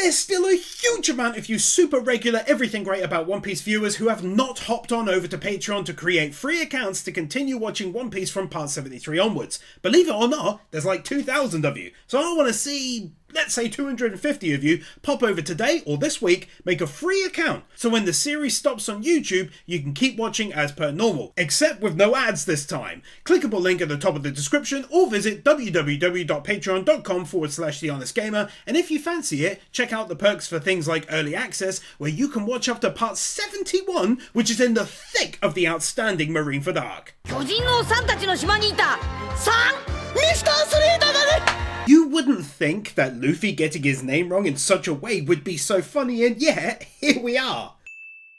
There's still a huge amount of you super regular Everything Great About One Piece viewers who have not hopped on over to Patreon to create free accounts to continue watching One Piece from part 73 onwards. Believe it or not, there's like 2,000 of you, so I want to see, let's say 250 of you, pop over today or this week, make a free account, so when the series stops on YouTube, you can keep watching as per normal, except with no ads this time. Clickable link at the top of the description, or visit www.patreon.com/TheHonestGamer, and if you fancy it, check out the perks for things like early access, where you can watch up to part 71, which is in the thick of the outstanding Marineford arc. You wouldn't think that Luffy getting his name wrong in such a way would be so funny, and yet, here we are.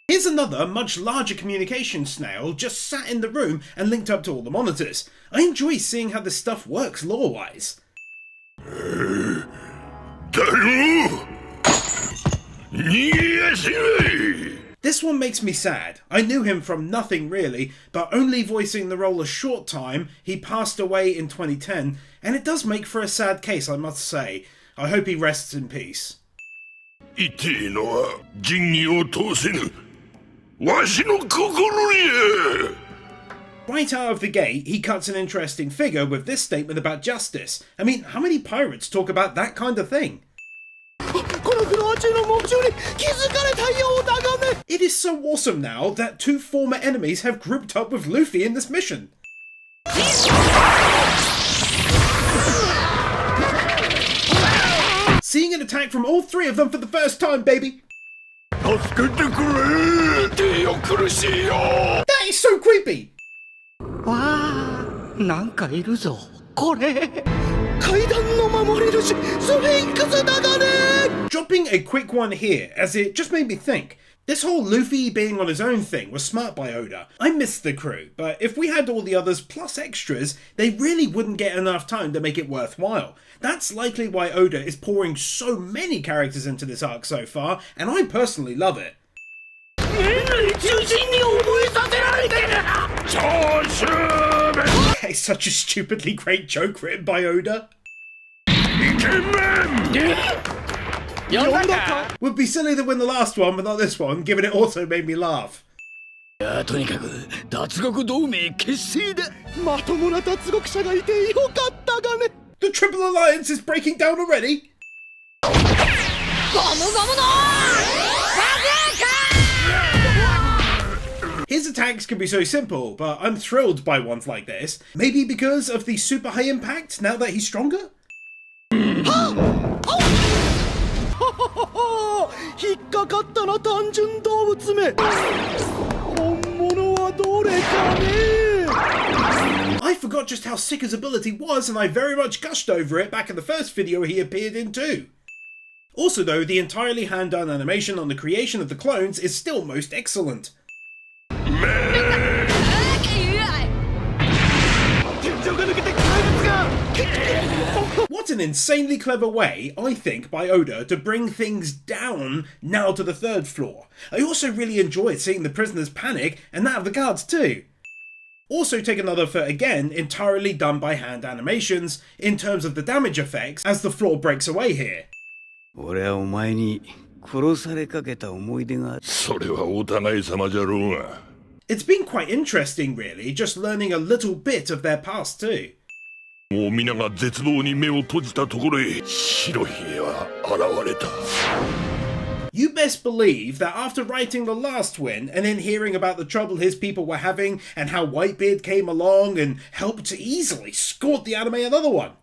Here's another, much larger communication snail just sat in the room and linked up to all the monitors. I enjoy seeing how this stuff works lore-wise. This one makes me sad. I knew him from nothing really, but only voicing the role a short time. He passed away in 2010, and it does make for a sad case, I must say. I hope he rests in peace. Right out of the gate, he cuts an interesting figure with this statement about justice. I mean, how many pirates talk about that kind of thing? It is so awesome now that two former enemies have grouped up with Luffy in this mission. Seeing an attack from all three of them for the first time, baby! That is so creepy! Dropping a quick one here, as it just made me think. This whole Luffy being on his own thing was smart by Oda. I missed the crew, but if we had all the others plus extras, they really wouldn't get enough time to make it worthwhile. That's likely why Oda is pouring so many characters into this arc so far, and I personally love it. It's such a stupidly great joke written by Oda. Would be silly to win the last one, but not this one, given it also made me laugh. The Triple Alliance is breaking down already? His attacks can be so simple, but I'm thrilled by ones like this. Maybe because of the super high impact now that he's stronger? I forgot just how sick his ability was, and I very much gushed over it back in the first video he appeared in too. Also though, the entirely hand-done animation on the creation of the clones is still most excellent. What an insanely clever way, I think, by Oda to bring things down now to the third floor. I also really enjoyed seeing the prisoners panic, and that of the guards too. Also take another for, again, entirely done by hand animations, in terms of the damage effects as the floor breaks away here. It's been quite interesting really, just learning a little bit of their past too. You best believe that after writing the last win and then hearing about the trouble his people were having and how Whitebeard came along and helped to easily scored the anime another one.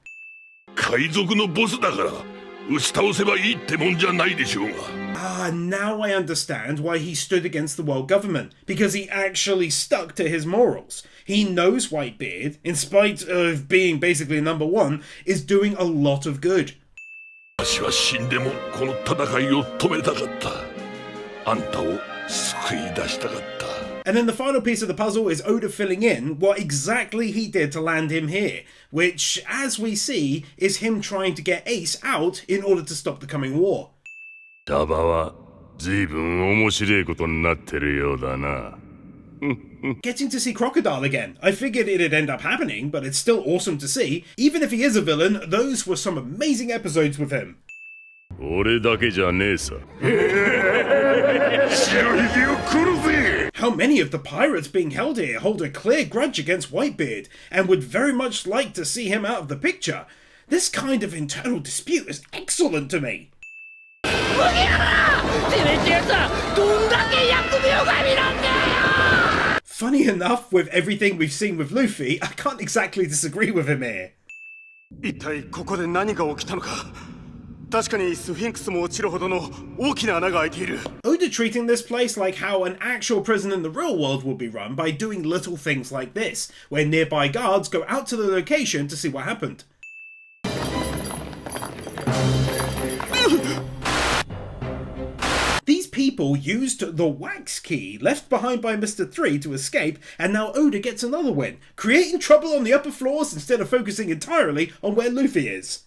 Now I understand why he stood against the world government, because he actually stuck to his morals. He knows Whitebeard, in spite of being basically number one, is doing a lot of good. And then the final piece of the puzzle is Oda filling in what exactly he did to land him here, which, as we see, is him trying to get Ace out in order to stop the coming war. Getting to see Crocodile again. I figured it'd end up happening, but it's still awesome to see. Even if he is a villain, those were some amazing episodes with him. How many of the pirates being held here hold a clear grudge against Whitebeard and would very much like to see him out of the picture? This kind of internal dispute is excellent to me. Funny enough, with everything we've seen with Luffy, I can't exactly disagree with him here. Oda treating this place like how an actual prison in the real world would be run by doing little things like this, where nearby guards go out to the location to see what happened. These people used the wax key left behind by Mr. 3 to escape, and now Oda gets another win, creating trouble on the upper floors instead of focusing entirely on where Luffy is.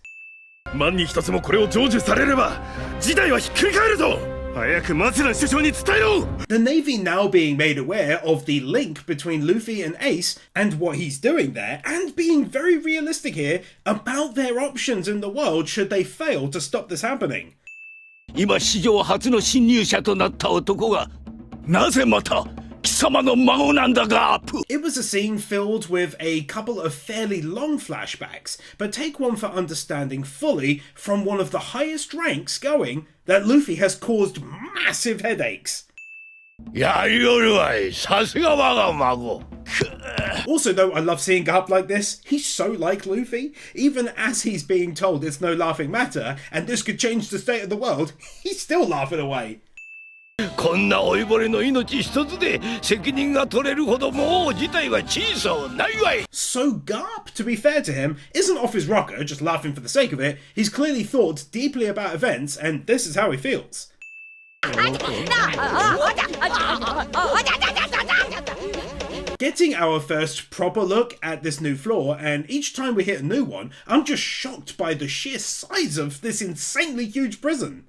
The Navy now being made aware of the link between Luffy and Ace and what he's doing there, and being very realistic here about their options in the world should they fail to stop this happening. It was a scene filled with a couple of fairly long flashbacks, but take one for understanding fully from one of the highest ranks going that Luffy has caused massive headaches. Also though, I love seeing Garp like this. He's so like Luffy. Even as he's being told it's no laughing matter and this could change the state of the world, he's still laughing away. So Garp, to be fair to him, isn't off his rocker just laughing for the sake of it. He's clearly thought deeply about events and this is how he feels. Getting our first proper look at this new floor, and each time we hit a new one, I'm just shocked by the sheer size of this insanely huge prison.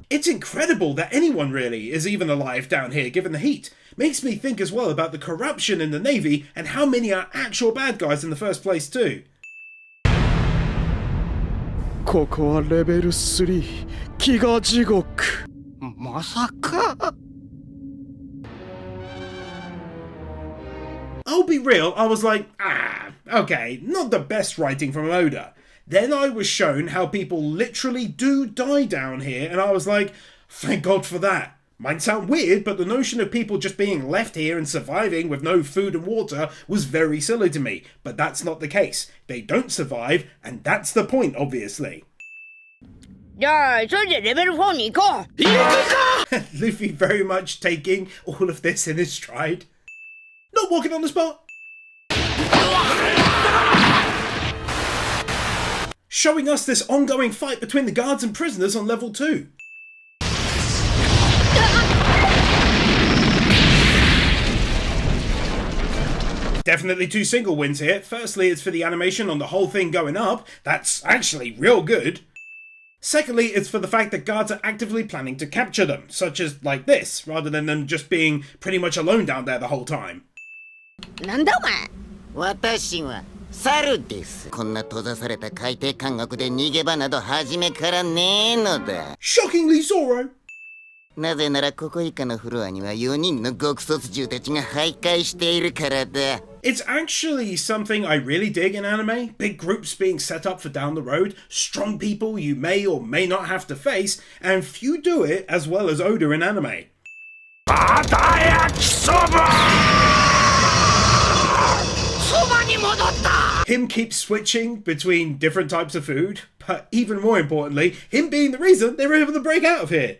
It's incredible that anyone really is even alive down here given the heat. Makes me think as well about the corruption in the Navy and how many are actual bad guys in the first place too. Level 3 I'll be real, I was like, okay, not the best writing from Oda. Then I was shown how people literally do die down here, and I was like, thank God for that. Might sound weird, but the notion of people just being left here and surviving with no food and water was very silly to me. But that's not the case. They don't survive, and that's the point, obviously. Luffy very much taking all of this in his stride. Not walking on the spot. Showing us this ongoing fight between the guards and prisoners on level 2. Definitely 2 single wins here. Firstly, it's for the animation on the whole thing going up. That's actually real good. Secondly, it's for the fact that guards are actively planning to capture them, such as like this, rather than them just being pretty much alone down there the whole time. Shockingly Zoro! It's actually something I really dig in anime. Big groups being set up for down the road, strong people you may or may not have to face, and few do it as well as Oda in anime. Him keeps switching between different types of food, but even more importantly, him being the reason they were able to break out of here.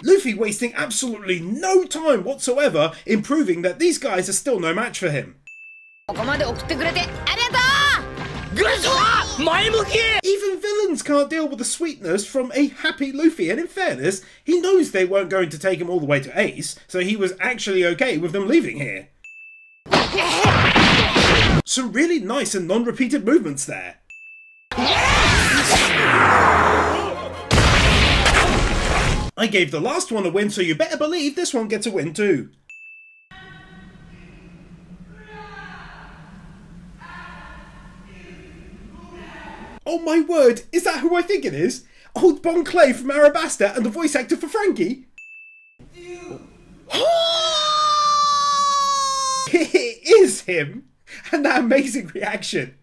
Luffy wasting absolutely no time whatsoever in proving that these guys are still no match for him. Even villains can't deal with the sweetness from a happy Luffy, and in fairness, he knows they weren't going to take him all the way to Ace, so he was actually okay with them leaving here. Some really nice and non-repeated movements there. I gave the last one a win, so you better believe this one gets a win too. Oh my word, is that who I think it is? Old Bon Clay from Arabasta and the voice actor for Frankie? It is him! And that amazing reaction.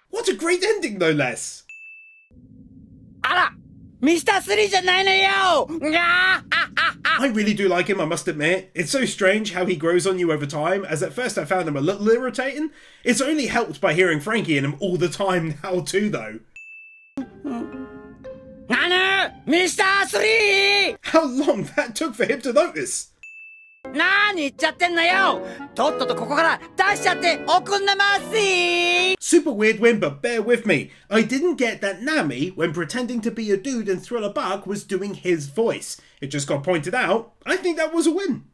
What a great ending, no less. Mr. 3 じゃないのよ! I really do like him, I must admit. It's so strange how he grows on you over time, as at first I found him a little irritating. It's only helped by hearing Frankie in him all the time now too, though. Mr. 3! How long that took for him to notice. 何言っちゃってんのよ! とっととここから出しちゃっておくんなまし! Super weird win, but bear with me. I didn't get that Nami, when pretending to be a dude in Thriller Bark, was doing his voice. It just got pointed out. I think that was a win.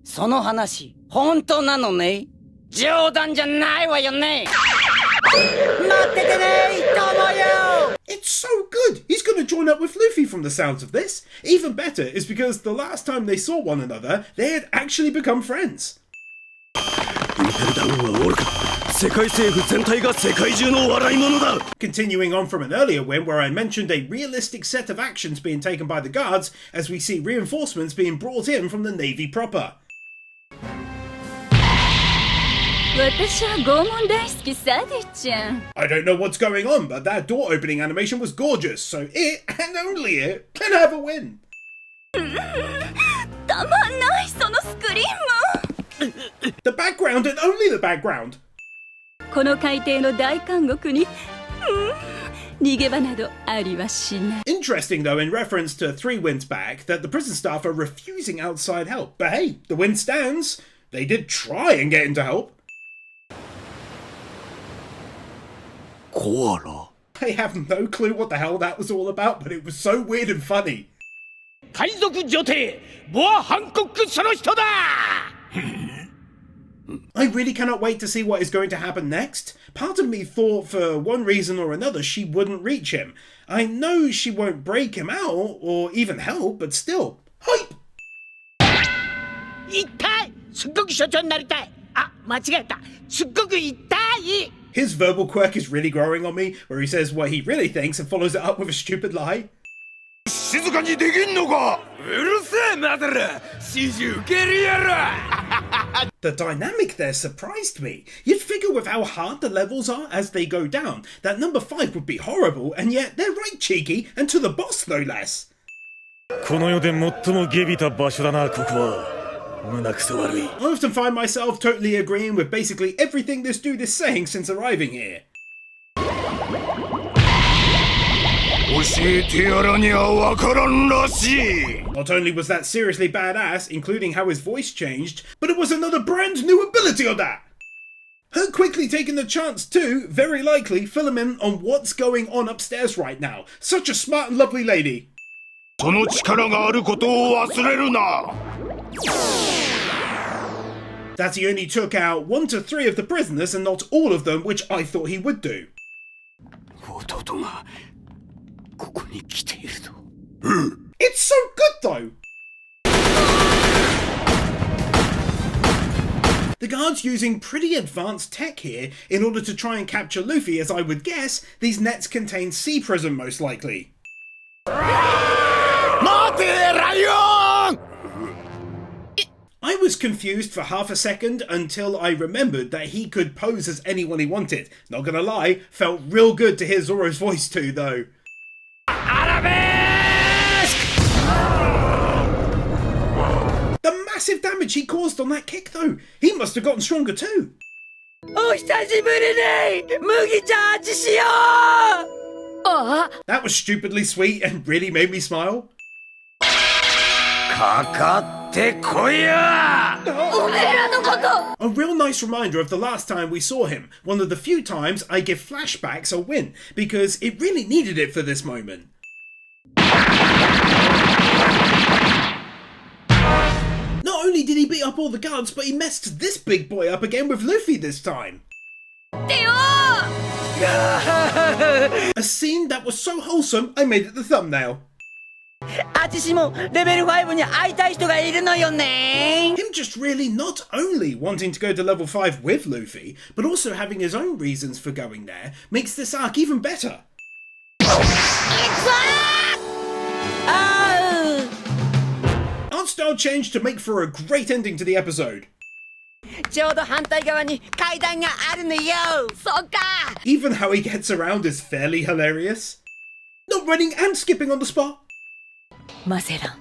その話、本当なのね? 冗談じゃないわよね! 待っててね、トモよ! It's so good! He's going to join up with Luffy from the sounds of this. Even better is because the last time they saw one another, they had actually become friends. Continuing on from an earlier win where I mentioned a realistic set of actions being taken by the guards as we see reinforcements being brought in from the Navy proper. I don't know what's going on, but that door opening animation was gorgeous, so it, and only it, can have a win. The background and only the background. Interesting though, in reference to 3 wins back, that the prison staff are refusing outside help. But hey, the win stands. They did try and get into help. I have no clue what the hell that was all about, but it was so weird and funny. I really cannot wait to see what is going to happen next. Part of me thought for one reason or another she wouldn't reach him. I know she won't break him out or even help, but still, hype! His verbal quirk is really growing on me, where he says what he really thinks and follows it up with a stupid lie. The dynamic there surprised me. You'd figure with how hard the levels are as they go down, that number 5 would be horrible, and yet they're right cheeky, and to the boss no less. I often find myself totally agreeing with basically everything this dude is saying since arriving here. Not only was that seriously badass, including how his voice changed, but it was another brand new ability on that! Her quickly taking the chance to, very likely, fill him in on what's going on upstairs right now. Such a smart and lovely lady. That he only took out 1 to 3 of the prisoners and not all of them, which I thought he would do. It's so good though! The guards using pretty advanced tech here in order to try and capture Luffy, as I would guess these nets contain sea prism most likely. I was confused for half a second until I remembered that he could pose as anyone he wanted. Not gonna lie, felt real good to hear Zoro's voice too though. The massive damage he caused on that kick though. He must have gotten stronger too. That was stupidly sweet and really made me smile. A real nice reminder of the last time we saw him. One of the few times I give flashbacks a win, because it really needed it for this moment. Not only did he beat up all the guards, but he messed this big boy up again with Luffy this time. A scene that was so wholesome, I made it the thumbnail. 私もレベル5に会いたい人がいるのよね Him just really not only wanting to go to level 5 with Luffy, but also having his own reasons for going there, makes this arc even better. Art style changed to make for a great ending to the episode. ちょうど反対側に階段があるのよそうか Even how he gets around is fairly hilarious. Not running and skipping on the spot. マゼラン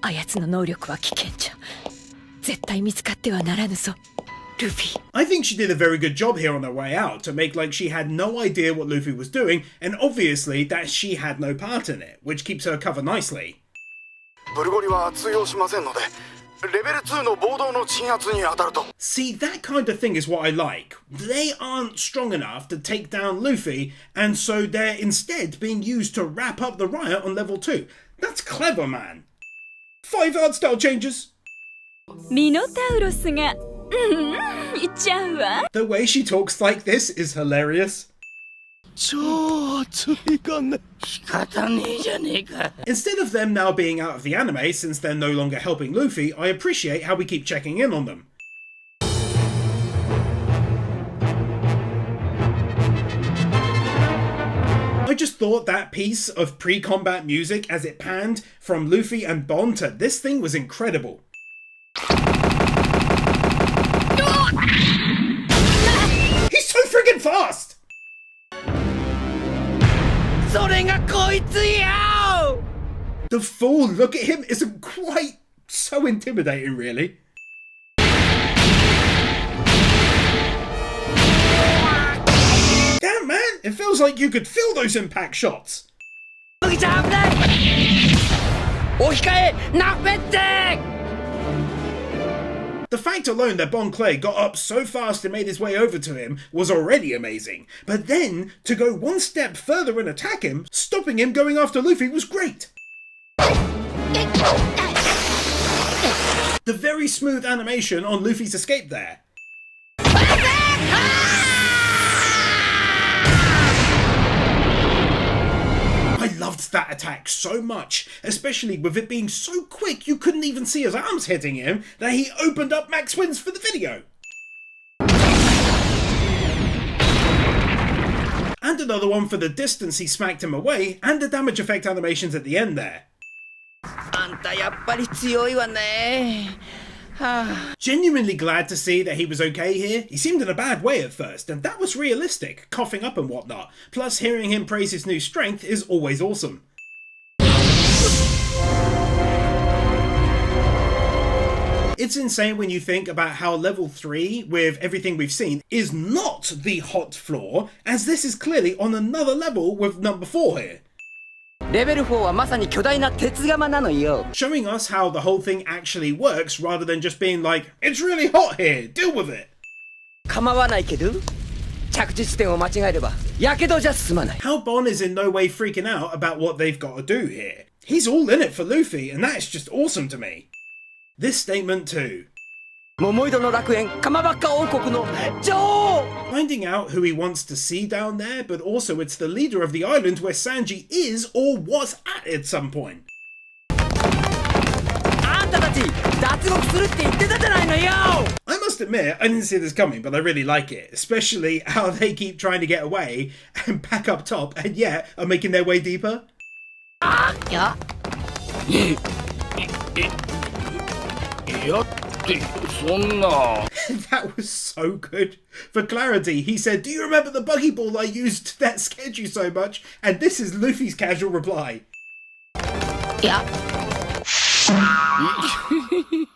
あやつの能力は危険じゃ絶対見つかってはならぬぞルフィ I think she did a very good job here on her way out to make like she had no idea what Luffy was doing, and obviously that she had no part in it, which keeps her covered nicely. ブルゴリは通用しませんのでレベル2の暴動の鎮圧に当たると See, that kind of thing is what I like. They aren't strong enough to take down Luffy, and so they're instead being used to wrap up the riot on level 2. That's clever, man. 5 art style changes. ミノタウロスがいっちゃうわ The way she talks like this is hilarious. 超熱いがね 仕方ねえじゃねえか Instead of them now being out of the anime since they're no longer helping Luffy, I appreciate how we keep checking in on them. I just thought that piece of pre-combat music as it panned from Luffy and Bon to this thing was incredible. He's so friggin' fast! それがこいつよ The full look at him isn't quite so intimidating, really. Damn, man, it feels like you could feel those impact shots. 麦ちゃん危ないお控えナフェッテ The fact alone that Bon Clay got up so fast and made his way over to him was already amazing, but then to go one step further and attack him, stopping him going after Luffy was great. The very smooth animation on Luffy's escape there. I loved that attack so much, especially with it being so quick you couldn't even see his arms hitting him, that he opened up max wins for the video. And another one for the distance he smacked him away, and the damage effect animations at the end there. あんたやっぱり強いわね Genuinely glad to see that he was okay here. He seemed in a bad way at first, and that was realistic, coughing up and whatnot. Plus, hearing him praise his new strength is always awesome. It's insane when you think about how level 3, with everything we've seen, is not the hot floor, as this is clearly on another level with number 4 here. レベル4はまさに巨大な鉄釜なのよ Showing us how the whole thing actually works rather than just being like, it's really hot here, deal with it. 構わないけど着地地点を間違えればやけどじゃ済まない How Bon is in no way freaking out about what they've got to do here. He's all in it for Luffy, and that's just awesome to me. This statement too. 桃色の楽園かまばっか王国の女王 Finding out who he wants to see down there, but also it's the leader of the island where Sanji is or was at some point. あんたたち脱獄するって言ってたじゃないのよ I must admit, I didn't see this coming, but I really like it, especially how they keep trying to get away and back up top, and yet are making their way deeper. いやThat was so good. For clarity, he said, do you remember the buggy ball I used that scared you so much? And this is Luffy's casual reply. いや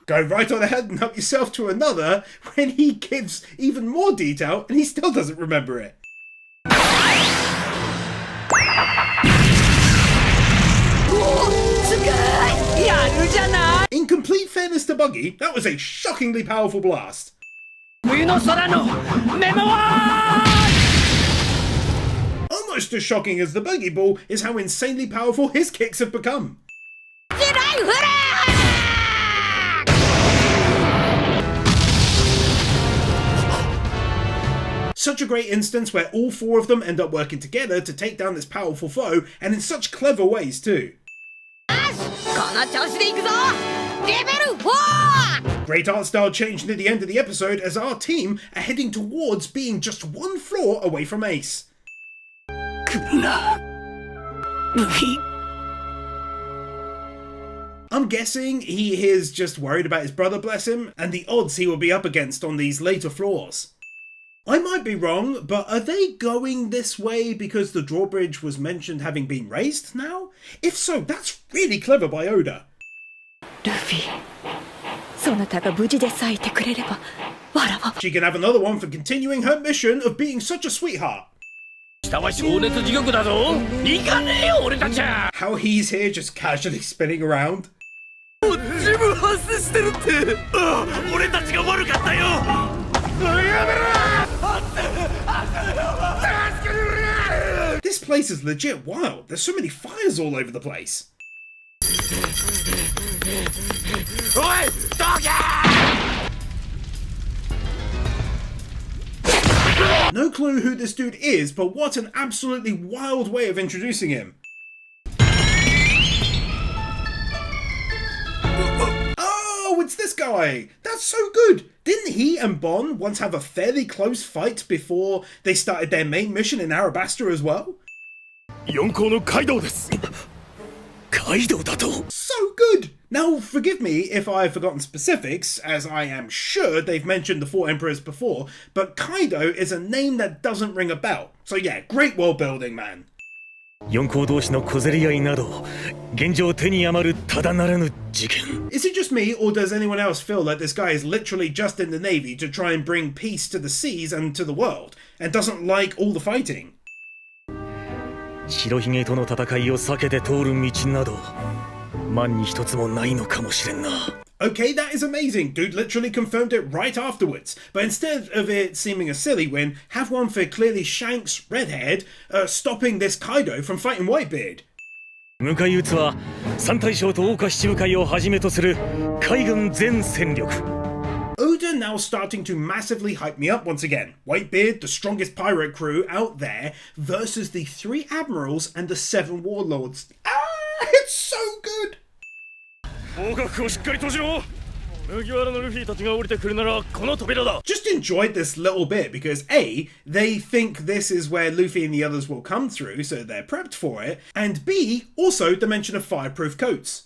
Go right on ahead and help yourself to another when he gives even more detail and he still doesn't remember it. In complete fairness to Buggy, that was a shockingly powerful blast. 冬の空のメモワー Almost as shocking as the Buggy Ball is how insanely powerful his kicks have become. Such a great instance where all four of them end up working together to take down this powerful foe, and in such clever ways too. Great art style change near the end of the episode as our team are heading towards being just one floor away from Ace. I'm guessing he is just worried about his brother, bless him, and the odds he will be up against on these later floors. I might be wrong, but are they going this way because the drawbridge was mentioned having been raised now? If so, that's really clever by Oda. Luffy, そなたが無事でさえいてくれれば、わらわ。 She can have another one for continuing her mission of being such a sweetheart. How he's here just casually spinning around. This place is legit wild. There's so many fires all over the place. No clue who this dude is, but what an absolutely wild way of introducing him. Oh, it's this guy! That's so good! Didn't he and Bon once have a fairly close fight before they started their main mission in Arabasta as well? So good! Now, forgive me if I've forgotten specifics, as I am sure they've mentioned the four emperors before, but Kaido is a name that doesn't ring a bell. So yeah, great world building, man. Is it just me, or does anyone else feel like this guy is literally just in the Navy to try and bring peace to the seas and to the world, and doesn't like all the fighting? Okay, that is amazing. Dude literally confirmed it right afterwards. But instead of it seeming a silly win, have one for clearly Shanks, red-haired, stopping this Kaido from fighting Whitebeard. Oda now starting to massively hype me up once again. Whitebeard, the strongest pirate crew out there, versus the 3 admirals and the 7 warlords. Ah, it's so good! Just enjoyed this little bit because A, they think this is where Luffy and the others will come through, so they're prepped for it, and B, also the mention of fireproof coats.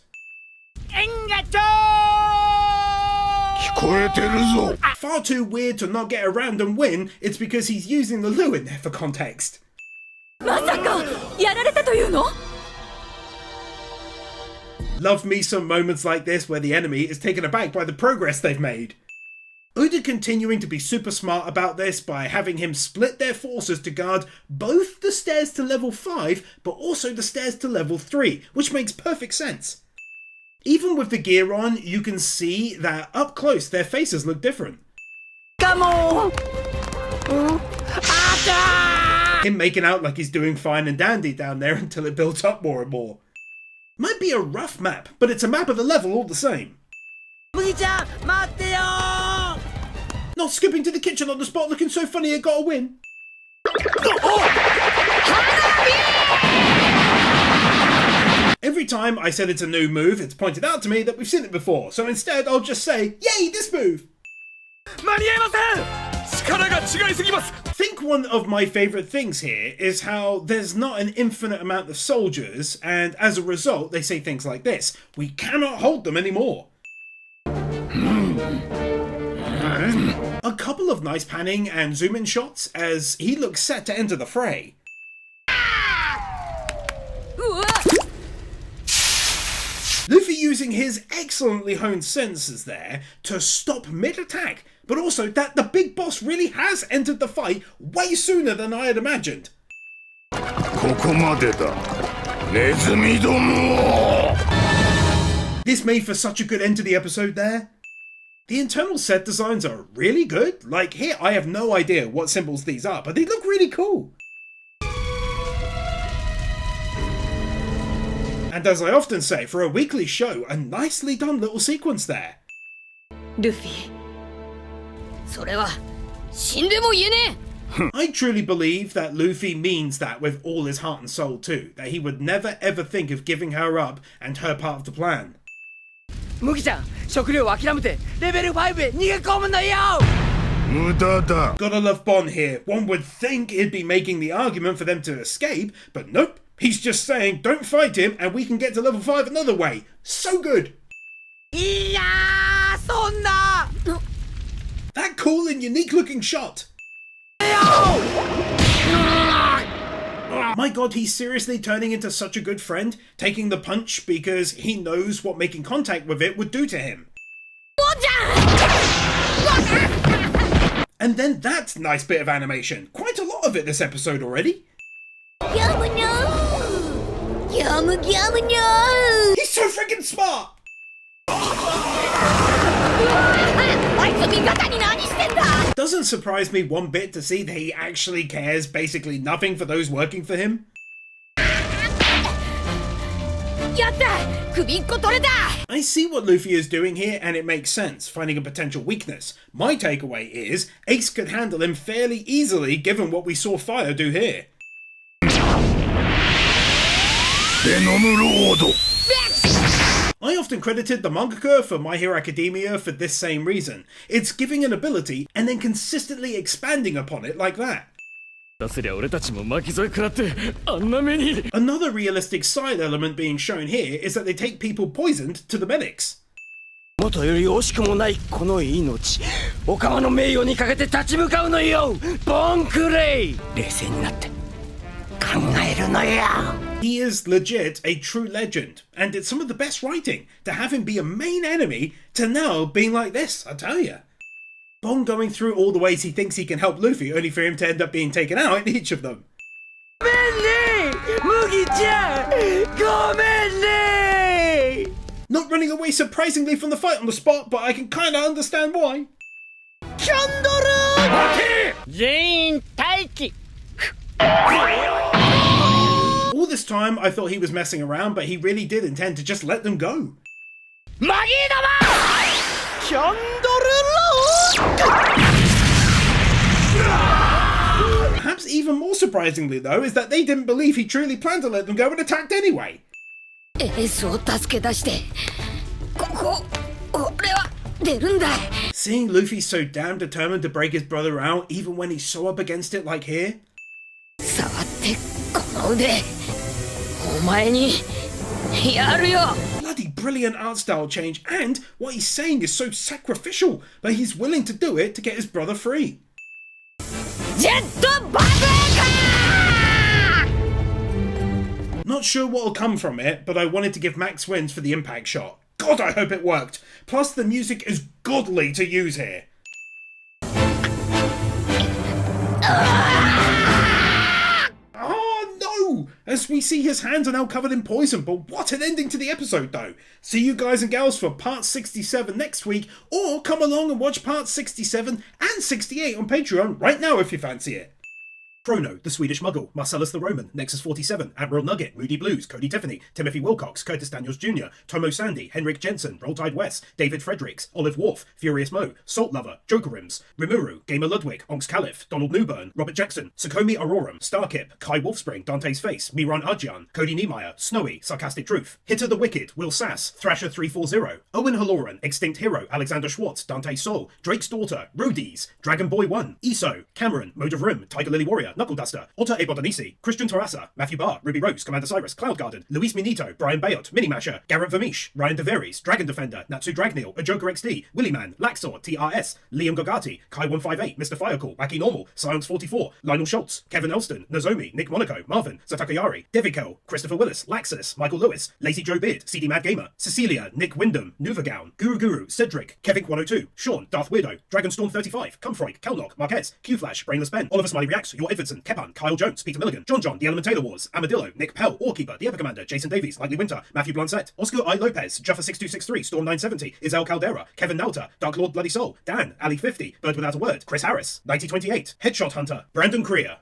Far too weird to not get around and win, it's because he's using the Lu in there for context. Love me some moments like this where the enemy is taken aback by the progress they've made. Oda continuing to be super smart about this by having him split their forces to guard both the stairs to level 5 but also the stairs to level 3, which makes perfect sense. Even with the gear on, you can see that up close their faces look different. Come on! Him making out like he's doing fine and dandy down there until it builds up more and more. Might be a rough map, but it's a map of the level all the same. Not skipping to the kitchen on the spot looking so funny it got a win. Every time I said it's a new move, it's pointed out to me that we've seen it before, so instead I'll just say, yay, this move! I think one of my favourite things here is how there's not an infinite amount of soldiers, and as a result they say things like this: we cannot hold them anymore. A couple of nice panning and zoom in shots as he looks set to enter the fray. Luffy using his excellently honed senses there to stop mid-attack, but also that the big boss really has entered the fight way sooner than I had imagined. This made for such a good end to the episode there. The internal set designs are really good. Like here, I have no idea what symbols these are, but they look really cool. And as I often say, for a weekly show, a nicely done little sequence there. Luffy. I truly believe that Luffy means that with all his heart and soul too, that he would never ever think of giving her up and her part of the plan. 麦ちゃん、食料を諦めてレベル5へ逃げ込むのよ。無駄だ。 Gotta love Bon here. One would think he'd be making the argument for them to escape, but nope. He's just saying, don't fight him and we can get to level 5 another way. So good. いやー、そんな。 That cool and unique looking shot. My god, he's seriously turning into such a good friend, taking the punch because he knows what making contact with it would do to him. And then that nice bit of animation. Quite a lot of it this episode already. He's so freaking smart! Doesn't surprise me one bit to see that he actually cares basically nothing for those working for him. I see what Luffy is doing here and it makes sense, finding a potential weakness. My takeaway is Ace could handle him fairly easily given what we saw Fire do here. I often credited the mangaka for My Hero Academia for this same reason. It's giving an ability and then consistently expanding upon it like that. Another realistic side element being shown here is that they take people poisoned to the medics. He is legit a true legend, and it's some of the best writing to have him be a main enemy to now being like this, I tell ya. Bon going through all the ways he thinks he can help Luffy, only for him to end up being taken out in each of them. Not running away surprisingly from the fight on the spot, but I can kinda understand why. All this time I thought he was messing around, but he really did intend to just let them go. Perhaps even more surprisingly though is that they didn't believe he truly planned to let them go and attacked anyway. Seeing Luffy so damn determined to break his brother out even when he's so up against it like here. Bloody brilliant art style change, and what he's saying is so sacrificial, but he's willing to do it to get his brother free. Not sure what'll come from it, but I wanted to give max wins for the impact shot. God, I hope it worked. Plus the music is godly to use here. As we see his hands are now covered in poison, but what an ending to the episode though. See you guys and gals for part 67 next week, or come along and watch parts 67 and 68 on Patreon right now if you fancy it. Chrono, the Swedish Muggle, Marcelus the Roman, Nexus 47, Admiral Nugget, Moody Blues, Kody Tiffany, Timothy Wilcox, Curtis Daniels Jr., Tomo Sandy, Henrik Jessen, Tide Wes, David Fredericks, Olive Wharf, Furious Mo, Salt Lover, Joker Rims, Rimuru, Gamer Ludwig, Onks Caliph, Donald Newburn, Robert Jackson, Sukomi Aurorum, Starkip, Kai Wolfspring, Dante's Face, Miran Arjian, Cody Niemeyer, Snowy, Sarcastic Truth, Hitter the Wicked, Will Sass, Thrasher 340, Owen Halloran, Extinct Hero, Alexander Schwartz, Dante Soul, Drake's Daughter, Rodies, Dragon Boy 1, Iso, Cameron, Mode of Rim, Tiger Lily Warrior, Knuckle Duster, Otter Ebodonisi, Krystian Czuchta, Matthew Barr, Ruby Rose, Commander Cyrus, Cloud Garden, Luis Minito, Brian Bayot, Mini Masher, Garrett Vermeesh, Ryan DeVeries, Dragon Defender, Natsu Dragneel, A Joker XD, Willyman, Laxor, TRS, Liam Gogati, Kai158, Mr. Firecall, Wacky Normal, Science 44, Lionel Schultz, Kevin Elston, Nozomi, Nick Monaco, Marvin, Satakayari, Devikel, Christopher Willis, Laxus, Michael Lewis, Lazy Joe Beard, CD Mad Gamer, Cecilia, Nick Wyndham, Nuvagown, Guru, Cedric, Kevin 102, Sean, Darth Weirdo, Dragonstorm 35, Cumfroy, Kelnock, Marquez, Q-Flash, Brainless Ben, Oliver Smiley Reacts, Your Edvardson, Kepan, Kyle Jones, Peter Milligan, John, The Element Taylor Wars, Amadillo, Nick Pell, Orkeeper, The Epic Commander, Jason Davies, Likely Winter, Matthew Blancett, Oscar I. Lopez, Juffer6263, Storm 970, Isel Caldera, Kevin Nauta, Dark Lord Bloody Soul, Dan, Ali 50, Bird Without a Word, Chris Harris, 9028, Headshot Hunter, Brandon Creer.